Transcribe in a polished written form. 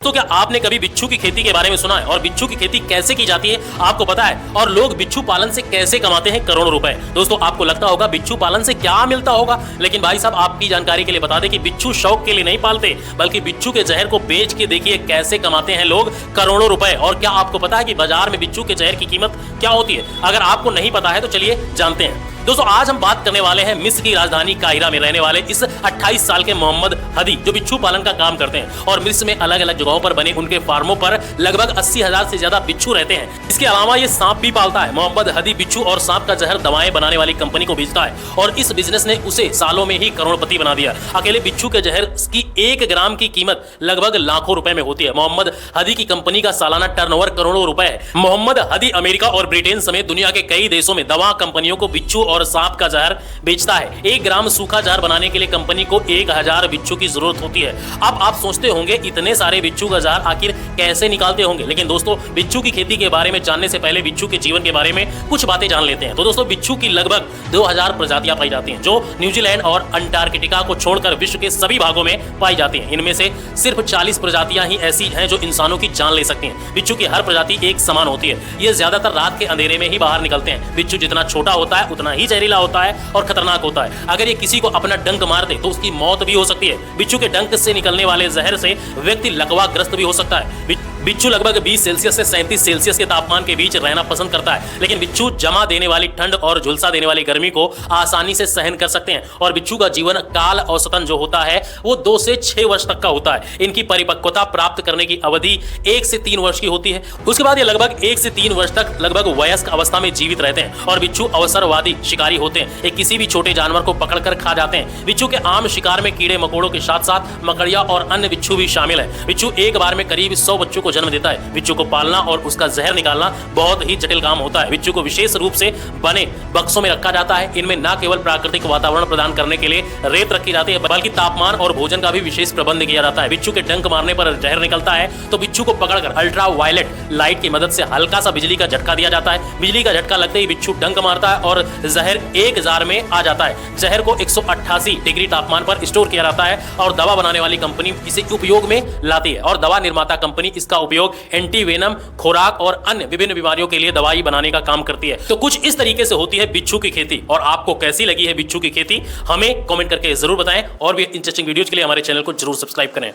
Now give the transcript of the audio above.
तो क्या आपने कभी बिच्छू की खेती के बारे में सुना है और बिच्छू की खेती कैसे की जाती है आपको पता है? और लोग बिच्छू पालन से कैसे कमाते हैं करोड़ों रुपए? दोस्तों आपको लगता होगा बिच्छू पालन से क्या मिलता होगा, लेकिन भाई साहब आपकी जानकारी के लिए बता दें कि बिच्छू शौक के लिए नहीं पालते, बल्कि बिच्छू के जहर को बेच के देखिए कैसे कमाते हैं लोग करोड़ों रुपए। और क्या आपको पता है कि बाजार में बिच्छू के जहर की कीमत क्या होती है? अगर आपको नहीं पता है तो चलिए जानते हैं। दोस्तों आज हम बात करने वाले हैं मिस्र की राजधानी काहिरा में रहने वाले इस 28 साल के मोहम्मद हदी, जो बिच्छू पालन का काम करते हैं और मिस्र में अलग अलग जगहों पर बने उनके फार्मों पर लगभग 80,000 से ज्यादा बिच्छू रहते हैं। इसके अलावा ये सांप भी पालता है। मोहम्मद हदी बिच्छू और सांप का जहर दवाएं बनाने वाली कंपनी को बेचता है और इस बिजनेस ने उसे सालों में ही करोड़पति बना दिया। अकेले बिच्छू के जहर की 1 ग्राम की कीमत लगभग लाखों रुपए में होती है। मोहम्मद हदी की कंपनी का सालाना टर्नओवर करोड़ों रुपए है। मोहम्मद हदी अमेरिका और ब्रिटेन समेत दुनिया के कई देशों में दवा कंपनियों को बिच्छू और सांप का जहर बेचता है। 1 ग्राम सूखा जहर बनाने के लिए कंपनी को 1000 बिच्छू की जरूरत होती है। अब आप सोचते होंगे इतने सारे बिच्छू का जहर आखिर कैसे निकालते होंगे, लेकिन दोस्तों बिच्छू की खेती के बारे में जानने से पहले बिच्छू के जीवन के बारे में कुछ बातें जान लेते हैं। तो दोस्तों बिच्छू की लगभग 2000 प्रजातियां पाई जाती हैं, जो न्यूजीलैंड और अंटार्कटिका को छोड़कर विश्व के सभी भागों में पाई जाती हैं। इनमें से सिर्फ 40 प्रजातियां ही ऐसी हैं जो इंसानों की जान ले सकती हैं। बिच्छू की हर प्रजाति एक समान होती है। ये ज्यादातर रात के अंधेरे में ही बाहर निकलते हैं। बिच्छू जितना छोटा होता है उतना ही जहरीला होता है और खतरनाक होता है। अगर ये किसी को अपना डंक मार दे तो उसकी मौत भी हो सकती है। बिच्छू के डंक से निकलने वाले जहर से व्यक्ति लकवाग्रस्त भी हो सकता है। बिच्छू लगभग 20 सेल्सियस से 37 सेल्सियस के तापमान के बीच रहना पसंद करता है, लेकिन बिच्छू जमा देने वाली ठंड और झुलसा देने वाली गर्मी को आसानी से सहन कर सकते हैं। और बिच्छू का जीवन काल औसतन जो होता है वो 2 से 6 वर्ष तक का होता है। इनकी परिपक्वता प्राप्त करने की अवधि 1 से 3 वर्ष की होती है। उसके बाद ये लगभग 1 से 3 वर्ष तक लगभग वयस्क अवस्था में जीवित रहते हैं। और बिच्छू अवसरवादी शिकारी होते हैं। ये किसी भी छोटे जानवर को पकड़कर खा जाते हैं। बिच्छू के आम शिकार में कीड़े मकोड़ों के साथ साथ मकड़िया और अन्य बिच्छू भी शामिल है। बिच्छू एक बार में करीब 100 बच्चों को जन्म देता है। बिच्छू को पालना और उसका जहर निकालना बहुत ही जटिल काम होता है। बिच्छू को विशेष रूप से बने बक्सों में रखा जाता है। इनमें न केवल प्राकृतिक वातावरण प्रदान करने के लिए रेत रखी जाती है, बल्कि तापमान और भोजन का भी विशेष प्रबंध किया जाता है। बिच्छू के डंक मारने पर जहर निकलता है तो बिच्छू को पकड़कर अल्ट्रा वायलेट लाइट की मदद से हल्का सा बिजली का झटका दिया जाता है। बिजली का झटका लगते ही बिच्छू डंक मारता है और जहर एक जार में आ जाता है। जहर को 188 डिग्री तापमान पर स्टोर किया जाता है और दवा बनाने वाली कंपनी इसे उपयोग में लाती है। और दवा निर्माता कंपनी इसका उपयोग एंटीवेनम, खुराक और अन्य विभिन्न बीमारियों के लिए दवाई बनाने का काम करती है। तो कुछ इस तरीके से होती है बिच्छू की खेती। और आपको कैसी लगी है बिच्छू की खेती हमें कमेंट करके जरूर बताएं और भी इंटरेस्टिंग वीडियोज के लिए हमारे चैनल को जरूर सब्सक्राइब करें।